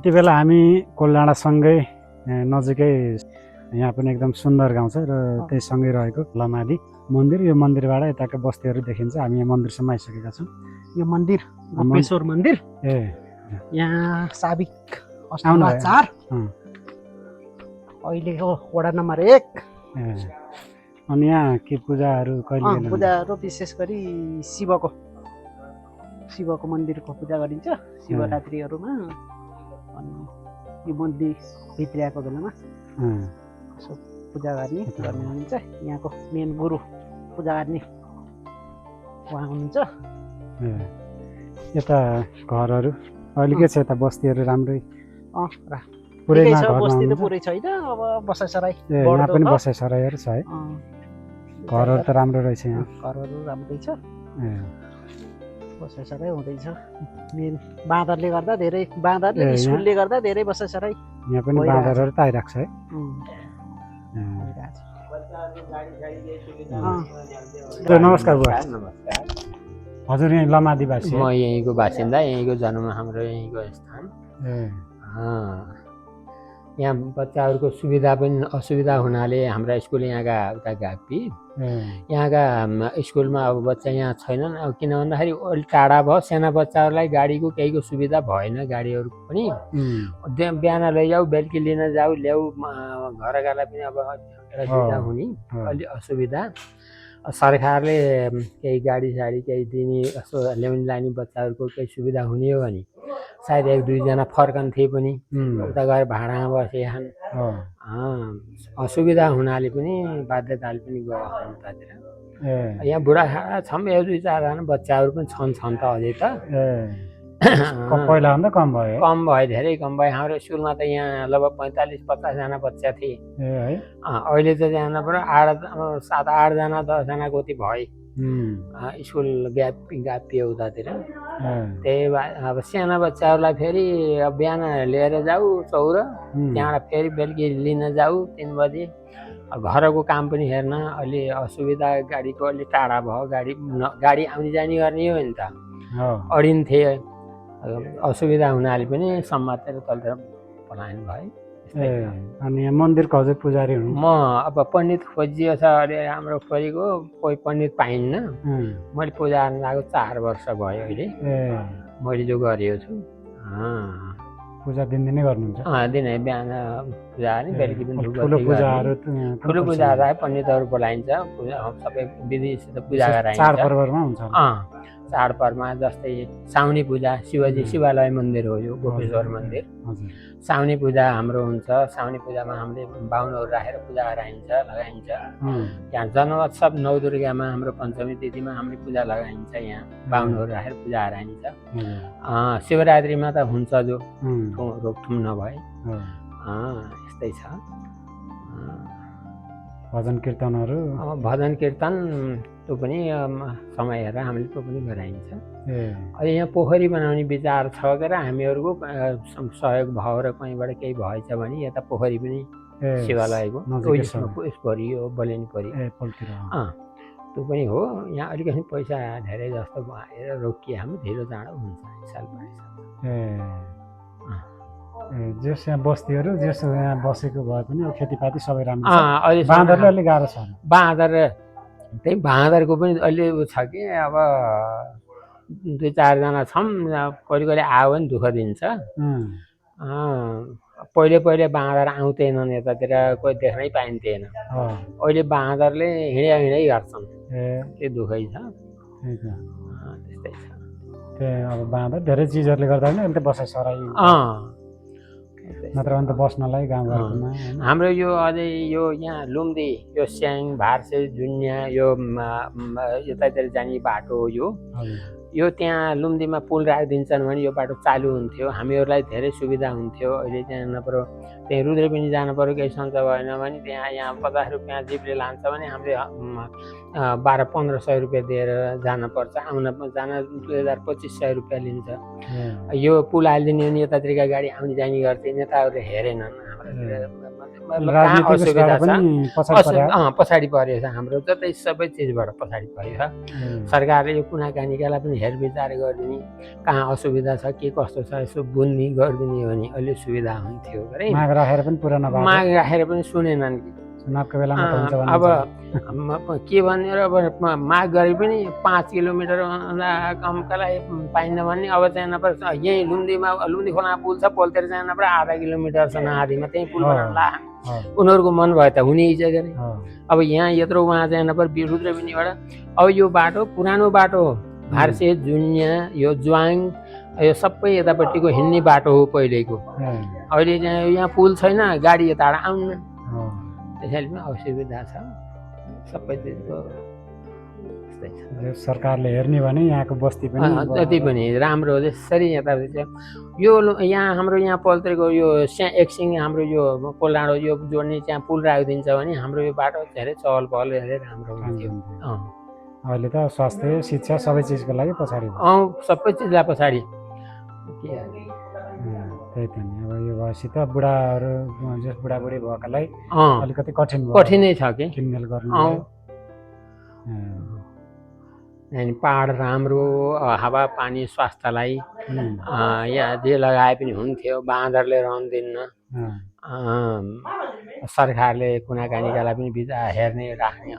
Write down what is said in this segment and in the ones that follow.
यति बेला हामी कोलडाँडासँगै नजिकै यहाँ पनि एकदम सुन्दर गाउँ छ र त्यही सँगै रहेको लमादी मन्दिर। यो मन्दिरबाट यताको बस्तीहरू देखिन्छ। हामी यहाँ मन्दिरसम्म आइसकेका छौँ। यो मन्दिर गोपेश्वर मन्दिर यहाँ साबिक अष्टमा 4 अहिलेको वडा नम्बर 1। अनि यहाँ के पूजाहरू कहिले पूजाहरू विशेष गरी शिवको मन्दिरको पूजा गरिन्छ शिवरात्रिहरूमा। अनि यो मन्दिर भित्रिएको बेलामा पूजा गर्ने हुन्छ। यहाँको मेन गुरु पूजा गर्ने उहाँ हुनुहुन्छ। यता घरहरू अहिले के छ? यता बस्तीहरू राम्रै पुरै छ, बस्ती त पुरै छैन। अब बसाइसराई यहाँ पनि बसाइसराईहरू छ है। घरहरू त राम्रो रहेछ यहाँ। घरहरू राम्रै छ, बसाइसराई हुँदैछ। मेन बाँदरले गर्दा धेरै, बाँदरले स्कुलले गर्दा धेरै बसाइसराई यहाँ पनि बाँदरहरू त आइरहेको छ है। नमस्कार बुवा। नमस्कार। हजुर यहीँ लमादीवासी? म यहीँको बासिन्दा, यहीँको जन्म हाम्रो यहीँको स्थान। यहाँ बच्चाहरूको सुविधा पनि असुविधा हुनाले हाम्रा स्कुल यहाँका उता घापी यहाँका स्कुलमा अब बच्चा यहाँ छैनन्। अब किन भन्दाखेरि अलि टाढा भयो, साना बच्चाहरूलाई गाडीको केहीको सुविधा भएन। गाडीहरू पनि बिहान लैजाऊ, बेलुकी लिन जाऊ ल्याऊ, घरकालाई पनि अब एउटा सुविधा हुने अलि असुविधा। सरकारले केही गाडी साडी केही दिने, यसो ल्याउने लाने बच्चाहरूको केही सुविधा हुने हो भने सायद 1-2 जना फर्कन्थे पनि। उता गएर भाडामा बसेछन्। असुविधा हुनाले पनि बाध्यताले पनि गयो उतातिर। यहाँ बुढाखाडा छौँ, 1-2-4 जना बच्चाहरू पनि छन् त अझै त। पहिलाभन्दा कम भयो? कम भयो, धेरै कम भयो। हाम्रो स्कुलमा त यहाँ लगभग 45-50 जना बच्चा थिए। अहिले त जान पर्यो 7-8 जना 10 जना कति भए। स्कुल गापियो उतातिर। त्यही अब साना बच्चाहरूलाई फेरि बिहान लिएर जाऊ चौर, त्यहाँबाट फेरि बेलुकी लिन जाऊ 3 बजे। घरको काम पनि हेर्न अलि असुविधा, गाडीको अलि टाढा भयो। गाडी आउने जाने गर्ने हो नि त, अडिन्थे। असुविधा हुनाले पनि समातेर तलतिर पलायन भयो। अनि यहाँ मन्दिरको हजुर पुजारी हुनु? म अब पण्डित खोजियो छ, अहिले हाम्रो खोजेको कोही पण्डित पाइन्न। मैले पूजा गर्न लागेको 4 वर्ष भयो अहिले। मैले जो गरेको छु। पूजा दिनदिनै गर्नुहुन्छ? दिनै बिहान पूजा गर्ने, बेलुकी पनि ठुलो पूजाहरू? ठुलो पूजाहरू आए पण्डितहरू बोलाइन्छ, पूजा सबै विधिसित पूजा गराइन्छ। चाडपर्वमा हुन्छ? चाडपर्वमा जस्तै साउनी पूजा, शिवजी शिवालय मन्दिर हो यो गोपेश्वर मन्दिर। साउनी पूजा हाम्रो हुन्छ। साउनी पूजामा हामीले बाहुनहरू राखेर पूजा गराइन्छ, लगाइन्छ। यहाँ जन्मोत्सव नवदुर्गामा हाम्रो पञ्चमी तिथिमा हामीले पूजा लगाइन्छ। यहाँ बाहुनहरू राखेर पूजा गराइन्छ। शिवरात्रिमा त हुन्छ जो रोकथुम नभए। यस्तै छ। भजन कीर्तनहरू? भजन कीर्तन त्यो पनि समय हेरेर हामीले त्यो पनि गराइन्छ। अहिले यहाँ पोखरी बनाउने विचार छ र हामीहरूको सहयोग भयो र कहीँबाट केही भएछ भने यता पोखरी पनि शिवालयको परि हो, बलेनी परि त्यो पनि हो। यहाँ अलिकति पैसा धेरै जस्तो भएर रोकिए हामी, ढिलो चाँडो हुन्छ साल जस यहाँ बस्तीहरू जस यहाँ बसेको भए पनि खेतीपाती सबै राम्रो छ। बाँदरले अलिक गाह्रो छ? बाँदर त्यही बाँदरको पनि अहिले छ कि अब 2-4 जना छौँ। कहिले कहिले आयो भने दुःख दिन्छ। पहिले बाँदर आउँथेनन् यतातिर, कोही देख्नै पाइन्थेन। अहिले बाँदरले हिँडै गर्छन्। त्यो दुःखै छ। त्यस्तै छ। अब बाँदर धेरै चिजहरूले गर्दा पनि अहिले त बसाइसराई नत्र भने त बस्नलाई गाउँघरकोमा हाम्रो यो अझै यो यहाँ लुम्दी, यो स्याङ, भार्से, जुन्या, यो यतातिर जाने बाटो हो यो त्यहाँ लुम्दीमा पुल राखिदिन्छन् भने यो बाटो चालु हुन्थ्यो, हामीहरूलाई धेरै सुविधा हुन्थ्यो। अहिले त्यहाँ नपर्यो, त्यहाँ रुद्रे पनि जानु पर्यो, केही सन्चो भएन भने यहाँ 50 रुपियाँ जिपले लान्छ भने हामीले 1200-1500 रुपियाँ दिएर जानुपर्छ। जान 2000-2500 रुपियाँ लिन्छ। यो पुल हालिदिने भने यतातिरका गाडी आउने जाने गर्थे, नेताहरूले हेरेनन्। हाम्रो राजनीतिक असुविधा उसबाट पनि पछाडि पऱ्यो। पछाडि परेको छ हाम्रो जतै सबै चिजबाट पछाडि परेको छ। सरकारले यो कुनाकानीकालाई पनि हेरविचार गरिदिने, कहाँ असुविधा छ के कस्तो छ यसो बुझ्ने गरिदिने हो भने अहिले सुविधा हुन्थ्यो अरे। माग राखेर पनि पुरा नभएको, माग राखेर पनि सुनेनन् कि चुनावको बेलामा त हुन्छ अब के भनेर अब माग गरे पनि 5 किलोमिटर कमका लागि पाइन्न भन्ने। अब चाहिँ नपर यहीँ लुम्दी खोला पुल छ, पोलतिर चाहिँ नपर आधा किलोमिटर छ नआधीमा त्यहीँ पुल बनाउनु ला उनीहरूको मन भयो त हुने इच्छा गरे। अब यहाँ यत्रो उहाँ चाहिँ नपर रुद्रबिनीबाट अब यो बाटो पुरानो बाटो हो, भार्से जुनिया यो ज्वाङ यो सबै यतापट्टिको हिँड्ने बाटो हो पहिलेको। अहिले चाहिँ यहाँ पुल छैन, गाडी यताबाट आउन्न, त्यसैले पनि असुविधा छ सबै चिजको। सरकारले हेर्ने भने यहाँको बस्ती पनि जति पनि राम्रो जसरी यता यो यहाँ हाम्रो यहाँ पोलतिरको यो एकछिन हाम्रो यो कोलडाँडो यो जोड्ने त्यहाँ पुल राखिदिन्छ भने हाम्रो यो बाटो धेरै चहल पहल धेरै राम्रो हुन्थ्यो। अहिले त स्वास्थ्य शिक्षा सबै चिजको लागि पछाडि सबै चिजलाई पछाडि त्यही त नि। अब यो भएपछि त बुढाहरू बुढाबुढी भएकालाई अलिकति कठिनै छ कि किनमेल गर्नु। अनि पहाड राम्रो, हावापानी स्वास्थ्यलाई यहाँ जे लगाए पनि हुन्थ्यो, बाँदरले रहन दिन्न, सरकारले कुनाकानीकालाई पनि भिजा हेर्ने राख्ने।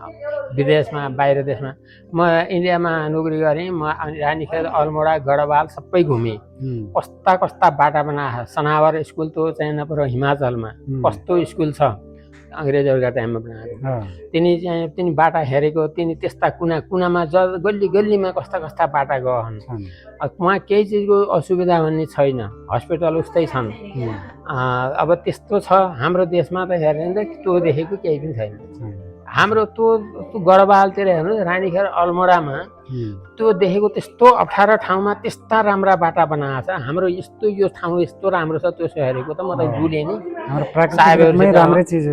विदेशमा बाहिर देशमा म इन्डियामा नोकरी गरेँ, म रानीखेत अल्मोडा गढवाल सबै घुमेँ। कस्ता कस्ता बाटा बनाएको, सनावर स्कुल त चाहिँ नपर हिमाचलमा कस्तो स्कुल छ अङ्ग्रेजहरूका टाइममा बनाएको, तिनी बाटा हेरेको, तिनी त्यस्ता कुना कुनामा गल्ली गल्लीमा कस्ता कस्ता बाटा गहन्। उहाँ केही चिजको असुविधा भन्ने छैन, हस्पिटल उस्तै छन्। अब त्यस्तो छ हाम्रो देशमा त हेर्ने त त्यो देखेको केही पनि छैन। हाम्रो त्यो गढवालतिर हेर्नु रानीखेत अल्मोडामा त्यो देखेको त्यस्तो अप्ठ्यारो ठाउँमा त्यस्ता राम्रा बाटा बनाएको छ। हाम्रो यस्तो यो ठाउँ यस्तो राम्रो छ त्यो हेरेको त म त डुलेँ नि। राम्रै चिज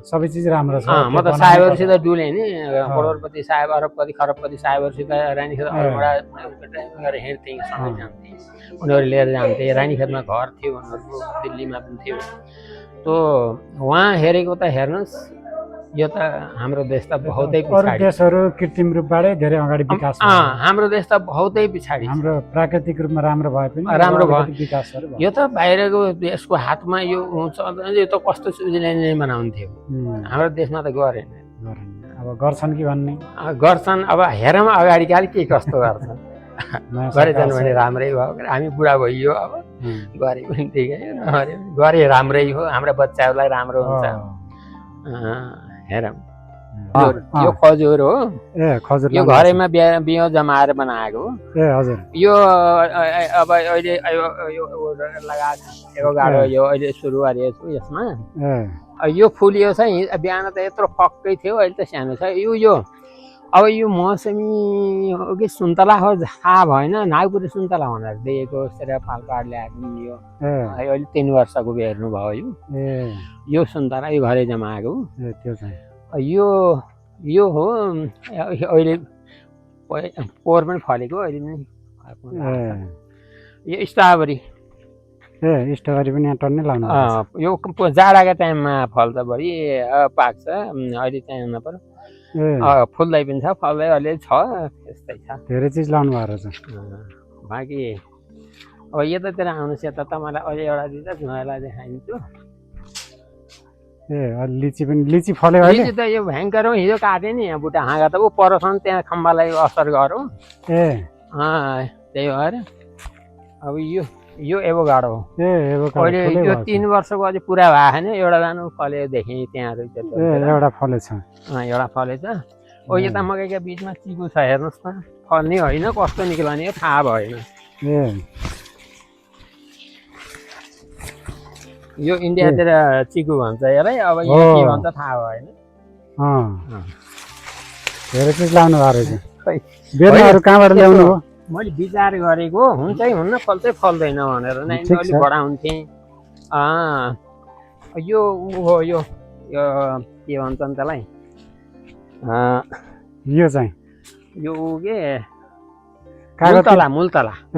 सबै चिज राम्रो छ। म त साहेबहरूसित डुलेँ नि, करोडपति साहेब अरबपति खरबपति साहेबहरूसित रानीखेत अल्मोडा गरेर हिँड्थेँ, सँगै जान्थेँ, उनीहरू लिएर जान्थे। रानीखेतमा घर थियो उनीहरूको, दिल्लीमा पनि थियो। त्यो उहाँ हेरेको त हेर्नुहोस्, यो त हाम्रो देश त बहुतै पछाडि। देशहरू कृत्रिम रूपबाटै धेरै अगाडि विकास भयो, हाम्रो देश त बहुतै पछाडि। हाम्रो प्राकृतिक रूपमा राम्रो भए पनि राम्रो भयो विकासहरू भयो। यो त बाहिरको देशको हातमा यो हुन्छ, यो त कस्तो स्विजरल्यान्डले बनाउँथ्यो, हाम्रो देशमा त गरेन। अब गर्छन् कि भन्ने गर्छन्, अब हेरौँ अगाडि काल के कस्तो गर्छन्। गरेछन् भने राम्रै भयो, हामी बुढा भइयो अब गरे पनि ठिकै हो, गरे राम्रै हो, हाम्रो बच्चाहरूलाई राम्रो हुन्छ। हेरौँ यो खजुर हो, खजुर यो घरैमा बियो जमाएर बनाएको हो। हजुर यो अब अहिले लगाएको एभोकाडो यो अहिले सुरु गरेको छु यसमा। यो फुलियो चाहिँ बिहान त यत्रो पक्कै थियो, अहिले त सानो छ। यो अब यो मौसमी हो कि सुन्तला हो थाहा भएन, नागपुरे सुन्तला भनेर दिएको पालपाड ल्याएको यो अहिले 3 वर्षको हेर्नु भयो। यो सुन्तला यो घरै जमाएको त्यो चाहिँ यो हो। अहिले पोहोर पनि फलेको, अहिले पनि यो स्ट्रबेरी। स्ट्रबेरी पनि यहाँ टन्नै लाउनु। यो जाडाको टाइममा फल्छ, बढी पाक्छ। अहिले चाहिँ नपर्यो, फुल्दै पनि छ, फल्दै अहिले छ, यस्तै छ। धेरै चिज लाउनु भएको रहेछ। बाँकी अब यतातिर आउनुहोस्, यता तपाईँलाई अहिले एउटा दिन्छ झुँगालाई देखाइदिन्छु। लिची फल्यो अहिले। लिची त यो भयङ्कर हो, हिजो काटेँ नि यहाँ बुट्टा हाँगा त ऊ परछन्, त्यहाँ खम्बालाई असर गरौँ। त्यही भएर अब यो एभोकाडो हो। अहिले यो 3 वर्षको अझै पुरा भएको छैन, एउटा जानु फल्यो देखेँ त्यहाँ एउटा फलेछ। एउटा फलेछ। यता मकैका बिचमा चिकु छ, हेर्नुहोस् न, फल्ने होइन कस्तो निक्लने यो थाहा भएन। यो इन्डियातिर चिकु भन्छ यसलाई, अब यो के भन्छ थाहा भएन। धेरै चिज लाउनु भएको रहेछ। बेर्नाहरू कहाँबाट ल्याउनु हो? मैले विचार गरेको हुन्छै हुन्न, फल्छै फल्दैन भनेर नै अलिक बढाउँथेँ। यो हो, यो के भन्छन् त्यसलाई, यो चाहिँ यो के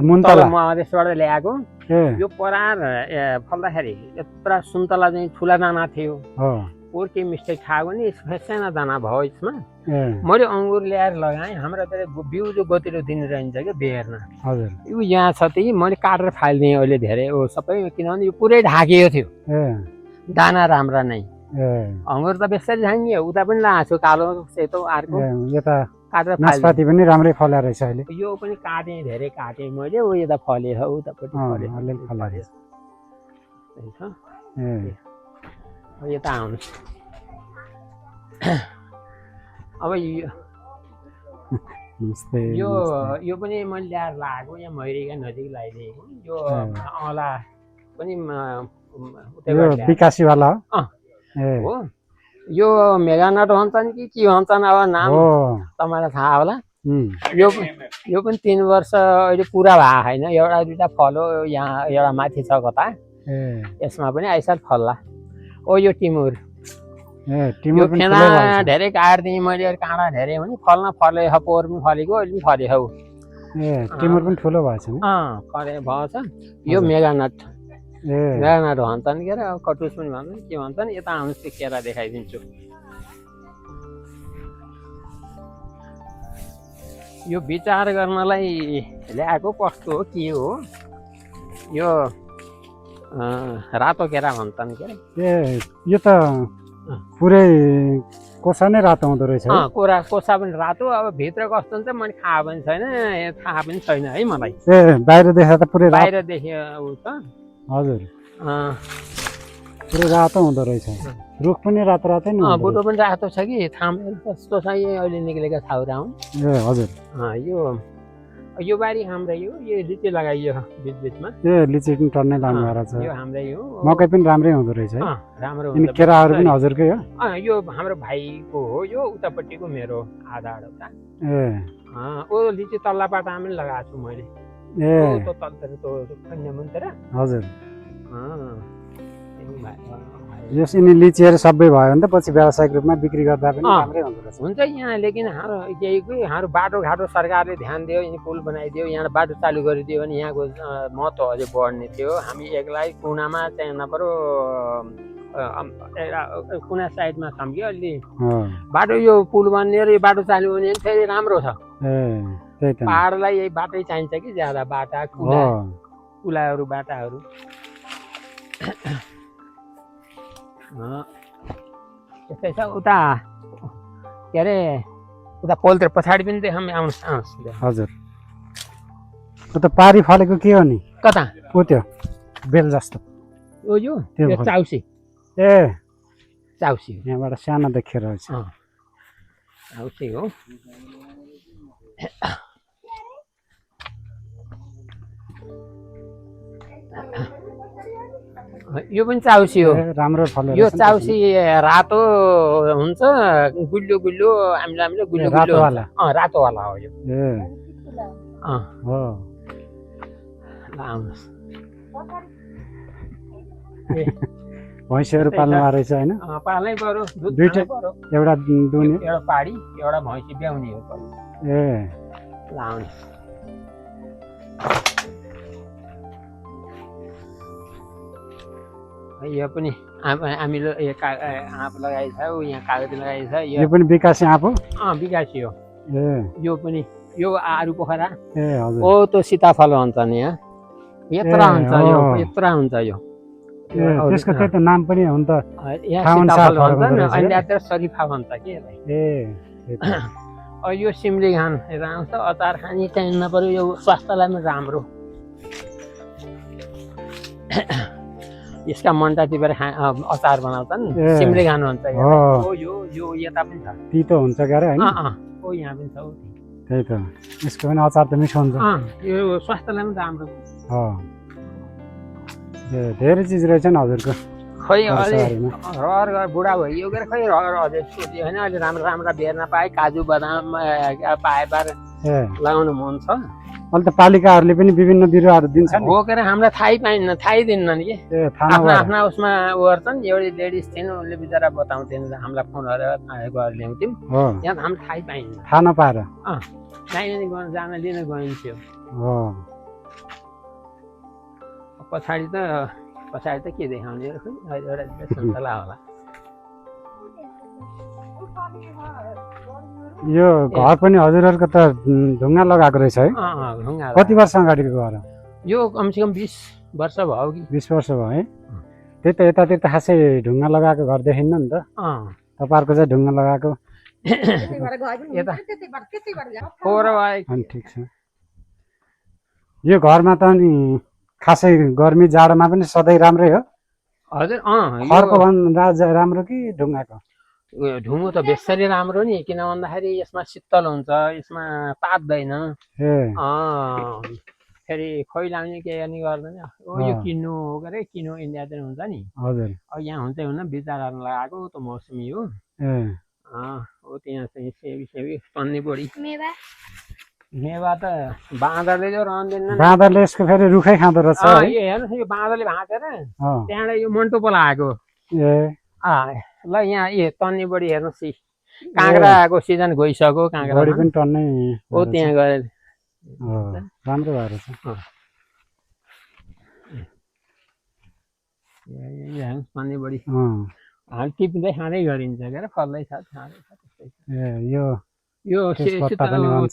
मुलतला मधेसबाट ल्याएको। यो परार फल्दाखेरि यत्रो सुन्तला चाहिँ ठुला दाना थियो के मिस्टेक खायो भने सानो दाना भयो यसमा मैले अङ्गुर ल्याएर लगाएँ हाम्रो बिउ जो गतिलो दिन रहन्छ क्या बेर्न यो यहाँ छ त्यही मैले काटेर फालिदिएँ अहिले धेरै सबै किनभने यो पुरै ढाकिएको थियो दाना राम्रा नै अङ्गुर त बेसरी झाङ्गियो उता पनि लगाएको छु कालो सेतो अर्को काटेर नासपाती पनि राम्रै फल्या रहेछ अहिले यो पनि काटेँ धेरै काटेँ मैले यता फलेछ उतापट्टि फलेछ यता आउनुहोस् अब यो पनि मैले ल्याएर लगाएको यहाँ मैरीका नजिक लगाइदिएको यो अँला पनि विकासीवाला हो यो मेगानट भन्छन् कि के भन्छन् अब नाम तपाईँलाई थाहा होला यो पनि 3 वर्ष अहिले पुरा भएको छैन एउटा दुईटा फल हो यहाँ एउटा माथि छ कता यसमा पनि आइसाल फल्ला यो टिमुर फेना धेरै काट्दिएँ मैले काँडा धेरै भने फल्न फले पोहोर पनि फलेको अहिले पनि फले हौ टिमुर पनि ठुलो भएछ फले भएछ यो मेगानट भन्छन् के अरे कटुस पनि भन्छन् के भन्छन् यता आउनुहोस् त्यो केरा देखाइदिन्छु यो विचार गर्नलाई ल्याएको कस्तो हो के हो यो रातो केरा भन्छन् के अरे यो त पुरै कोसा नै रातो हुँदो रहेछ कोसा पनि रातो अब भित्र कस्तो हुन्छ मैले खाएको पनि छैन थाहा पनि छैन है मलाई बाहिर देख्दा त पुरै बाहिर देख्यो उ त हजुर पुरै रातो हुँदो रहेछ रुख पनि रातो रातै नै बुटो पनि रातो छ कि थाम कस्तो छ अहिले निक्लेको छाउरा हुन् हजुर यो बारी हाम्रै हो यो लिची लगाइयो बिचबिचमा लिची पनि टन्नै लानु भएको छ यो हाम्रै हो मकै पनि राम्रै हुँदो रहेछ है राम्रो अनि केराहरू पनि हजुरकै हो यो हाम्रो भाइको हो यो उतापट्टिको मेरो आधा लिची तल्ला पाटामा पनि लगाएको छु मैले हजुर यिनी लिचीहरू सबै भयो भने त पछि व्यावसायिक रूपमा बिक्री गर्दा पनि राम्रै हुँदो रहेछ हुन्छ यहाँ लेकिन हाम्रो बाटोघाटो सरकारले ध्यान दियो यिनी पुल बनाइदियो यहाँ बाटो चालु गरिदियो भने यहाँको महत्त्व अझै बढ्ने थियो हामी एकलाई कुनामा चाहिँ नपरो कुना साइडमा छौँ कि अलि बाटो यो पुल बन्ने र यो बाटो चालु हुने फेरि राम्रो छ पहाडलाई यही बाटै चाहिन्छ कि ज्यादा बाटा कुलाहरू बाटाहरू यस्तै छ उता के अरे उता पोलतिर पछाडि पनि देखाउँ आउनुहोस् हजुर उता पारी फलेको के हो नि कता त्यो बेल जस्तो यो चाउसी चाउसी यहाँबाट सानो देखेर चाउसी हो यो पनि चाउसी हो राम्रो फल यो चाउसी रातो हुन्छ गुल्लो गुल्लो हामीले गुल्लो रातोवाला रातोवाला हो यो आउनुहोस् भैँसीहरू पाल्नु रहेछ होइन पाल्नै पर्यो दुईटा एउटा दुने एउटा पाडी एउटा भैँसी ब्याउने हो आउनुहोस् यो पनि हामीले आँप लगाएको छ यहाँ कागज लगाएको छ यो पनि विकासी आँप हो विकासी हो यो पनि यो आरु पोखरा हजुर त्यो सीताफल भन्छ नि यहाँ यत्रो हुन्छ यो यत्रो हुन्छ यो त्यसको त्यही त नाम पनि हो नि त अनि शरीफा भन्छ कि यो सिमली घान यता आउँछ अचार खाने टाइम नपर्यो यो स्वास्थ्यलाई पनि राम्रो यसका मन्टा टिपेर अचार बनाउँछन् सिमली घान भन्छ यो यता पनि छ तितो हुन्छ गरे हैन यहाँ पनि छ त्यही त यसको पनि अचार त मिठो हुन्छ यो स्वास्थ्यलाई पनि राम्रो धेरै चिज रहेछ नि हजुरको खै अलि रहर बुढा भइयो गएर खै रहर अझै सोध्यो होइन अहिले राम्रो राम्रो बेर्न पाएँ काजु बदाम पाए बार लगाउनु मन छ अहिले त पालिकाहरूले पनि विभिन्न बिरुवाहरू दिन्छ हो के हामीलाई थाहै पाइन्न थाहै दिन्नन् कि आफ्ना आफ्ना उसमा उ गर्छन् एउटै लेडिज थिइन् उसले बिचरा बताउँथेन हामीलाई फोन गरेर ल्याउँथ्यौँ यहाँ त हामीलाई थाहै पाइन्न थाहा नपाएर चाहिने जान लिन गइन्थ्यो पछाडि त के देखाउने र खोइ एउटा सुन्तला होला यो घर पनि हजुरहरूको त ढुङ्गा लगाएको रहेछ है ढुङ्गा कति वर्ष अगाडिको घर हो यो कमसेकम 20 वर्ष भयो कि 20 वर्ष भयो है त्यही त यतातिर त खासै ढुङ्गा लगाएको घर देखिन्न नि त तपाईँहरूको चाहिँ ढुङ्गा लगाएको अनि ठिक छ यो घरमा त अनि खासै गर्मी जाडोमा पनि सधैँ राम्रै हो हजुर खरको भन्दा राम्रो कि ढुङ्गाको ढुङ्गो त बेसरी राम्रो नि किन भन्दाखेरि यसमा शीतल हुन्छ यसमा तात्दैन फेरि खैलाउने के गर्ने गर्दैन यो किन्नु हो के अरे किन्नु इन्डियातिर हुन्छ नि हजुर अब यहाँ हुँदै हुन बिचरा लगाएको त मौसमी हो हो त्यहाँ चाहिँ सेवी पन्नी बढी मेवा त बाँदरले जो रहँदैन बाँदरले यसको फेरि रुखै खाँदो रहेछ यो हेर्नुहोस् यो बाँदरले भाँचेर त्यहाँबाट यो मन्टो पोला आएको ल यहाँ तन्नी बढी हेर्नुहोस् काँक्राको सिजन गइसक्यो काँक्रा पनि टन्नै हो त्यहाँ गएर राम्रो भएर तन्नी बढी टिप्दै खाँदै गरिन्छ के अरे फल्दै छ खाँदै छ त्यस्तै यो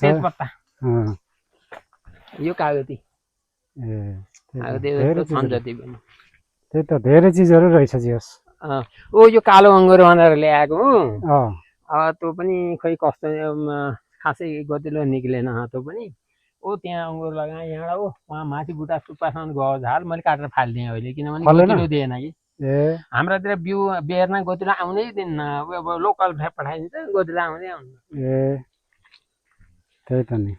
तेजपत्ता यो कागती छन् जति पनि त्यही त धेरै चिजहरू रहेछ जियोस् यो कालो अङ्गुर भनेर ल्याएको त्यो पनि खोइ कस्तो खासै गतिलो निक्लेन त्यो पनि त्यहाँ अङ्गुर लगाएँ यहाँबाट उहाँ माथि बुटा सुप्पासम्म गयो झाल मैले काटेर फालिदिएँ अहिले किनभने गतिलो दिएन कि हाम्रातिर बिउ बेर्न गतिलो आउनै दिन्न अब लोकल पठाइदिन्छ गतिलो आउँदै आउँदैन त्यही त नि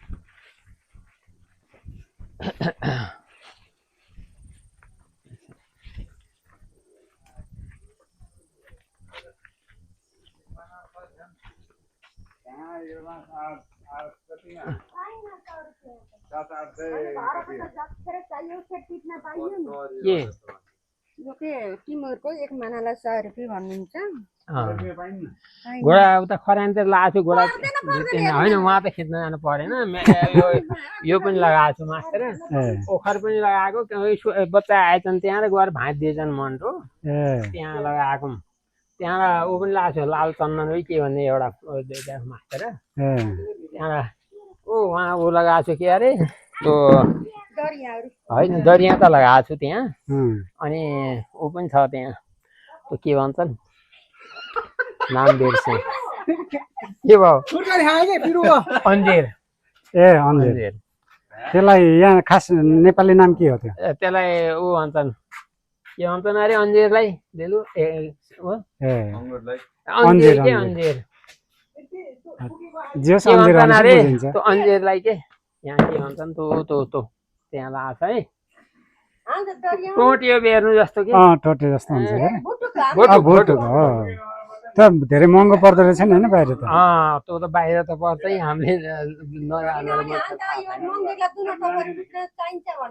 टिमुरको एक मानालाई 100 रुपियाँ भन्नुहुन्छ घोडा उता खरानतिर लगाएको छु घोडा होइन उहाँ त खिच्न जानु परेन यो पनि लगाएको छु मास्टर ओखर पनि लगाएको बच्चा आएछन् त्यहाँ गएर भाँचिदिएछन् मन्टो त्यहाँ लगाएको त्यहाँबाट ऊ पनि लगाएको छु लाल चन्दन के भन्ने एउटा मास्टर त्यहाँबाट उहाँ ऊ लगाएको छु के अरे त्यो होइन दरिया त लगाएको छु त्यहाँ अनि ऊ पनि छ त्यहाँ त्यो के भन्छन् नाम बिर्सेँ के भयो अन्जेर अन्जेर त्यसलाई यहाँ खास नेपाली नाम के हो त्यो त्यसलाई ऊ भन्छन् के भन्छन् अरे अन्जेरलाई देलु अन्जेर के अन्जेर त्यो अन्जेरलाई के यहाँ के भन्छन् त्यो त्यहाँ लगाएको छ है टोटियो बेर्नु जस्तो कि टोटे जस्तो हुन्छ भोटुको हो त धेरै महँगो पर्दो रहेछ नि होइन बाहिर त त्यो त बाहिर त पर्छ हामीले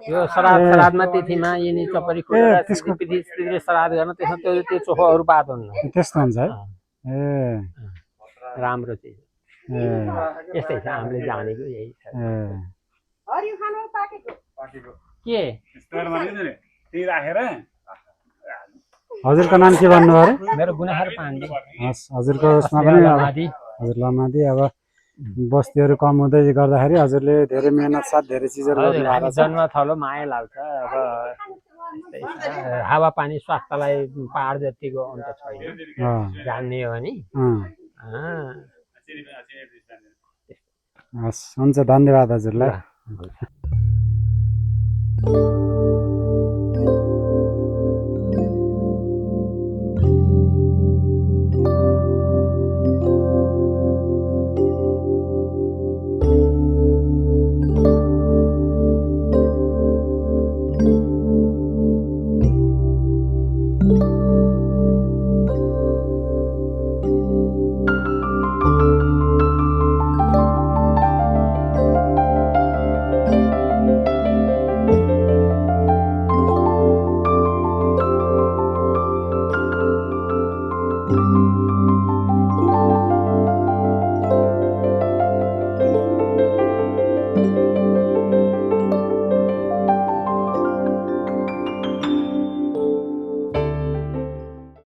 यो श्राद्धमा तिथिमा यिनी चपरी खुलेर श्राद्ध गर्न त्यसमा त्यो चोखोहरू पात हुन्न त्यस्तो हुन्छ है राम्रो चिज यस्तै छ हामीले जानेको यही छ के हजुरको नाम के भन्नु अरे मेरो गुनाहर पाण्डे हजुरको उसमा पनि हजुर लमादी अब बस्तीहरू कम हुँदै गर्दाखेरि हजुरले धेरै मेहनत साथ धेरै चिजहरू गर्नु जन्म थलो माया लाग्छ अब हावापानी स्वास्थ्यलाई पहाड जतिको अन्त छैन जान्ने हो नि हस् हुन्छ धन्यवाद हजुरलाई